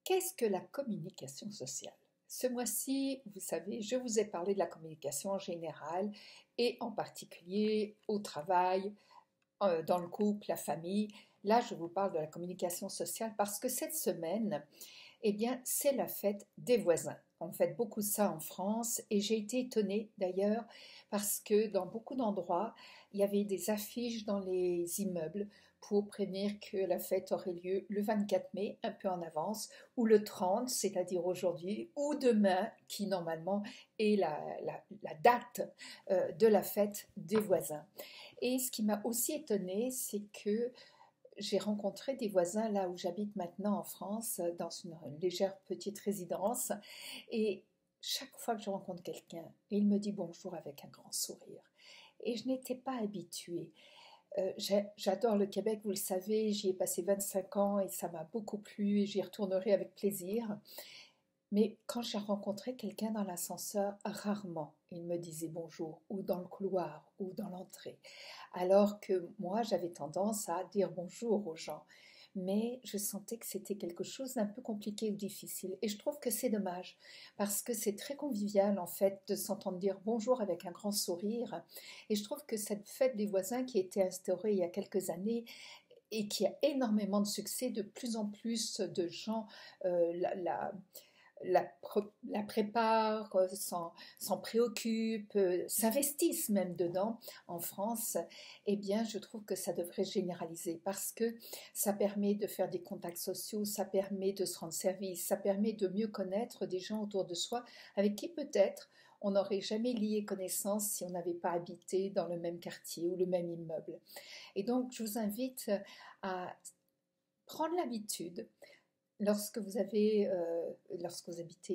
Qu'est-ce que la communication sociale? Ce mois-ci, vous savez, je vous ai parlé de la communication en général et en particulier au travail, dans le couple, la famille. Là, je vous parle de la communication sociale parce que cette semaine, eh bien, c'est la fête des voisins. On fête beaucoup ça en France et j'ai été étonnée d'ailleurs parce que dans beaucoup d'endroits, il y avait des affiches dans les immeubles pour prévenir que la fête aurait lieu le 24 mai, un peu en avance, ou le 30, c'est-à-dire aujourd'hui, ou demain, qui normalement est la date de la fête des voisins. Et ce qui m'a aussi étonnée, c'est que j'ai rencontré des voisins là où j'habite maintenant en France, dans une légère petite résidence, et chaque fois que je rencontre quelqu'un, il me dit bonjour avec un grand sourire. Et je n'étais pas habituée. J'adore le Québec, vous le savez, j'y ai passé 25 ans et ça m'a beaucoup plu et j'y retournerai avec plaisir. Mais quand j'ai rencontré quelqu'un dans l'ascenseur, rarement il me disait bonjour, ou dans le couloir, ou dans l'entrée. Alors que moi, j'avais tendance à dire bonjour aux gens. Mais je sentais que c'était quelque chose d'un peu compliqué ou difficile. Et je trouve que c'est dommage, parce que c'est très convivial, en fait, de s'entendre dire bonjour avec un grand sourire. Et je trouve que cette fête des voisins qui a été instaurée il y a quelques années, et qui a énormément de succès, de plus en plus de gens la, la préparent, s'en préoccupent, s'investissent même dedans en France, eh bien je trouve que ça devrait généraliser parce que ça permet de faire des contacts sociaux, ça permet de se rendre service, ça permet de mieux connaître des gens autour de soi avec qui peut-être on n'aurait jamais lié connaissance si on n'avait pas habité dans le même quartier ou le même immeuble. Et donc je vous invite à prendre l'habitude lorsque vous habitez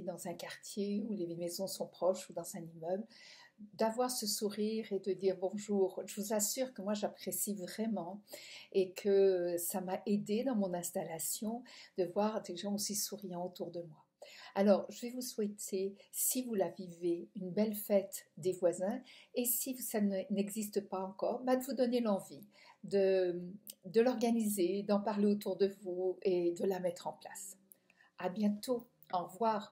dans un quartier où les maisons sont proches ou dans un immeuble, d'avoir ce sourire et de dire bonjour. Je vous assure que moi j'apprécie vraiment et que ça m'a aidé dans mon installation de voir des gens aussi souriants autour de moi. Alors, je vais vous souhaiter, si vous la vivez, une belle fête des voisins et si ça n'existe pas encore, bah, de vous donner l'envie de, de l'organiser, d'en parler autour de vous et de la mettre en place. À bientôt. Au revoir.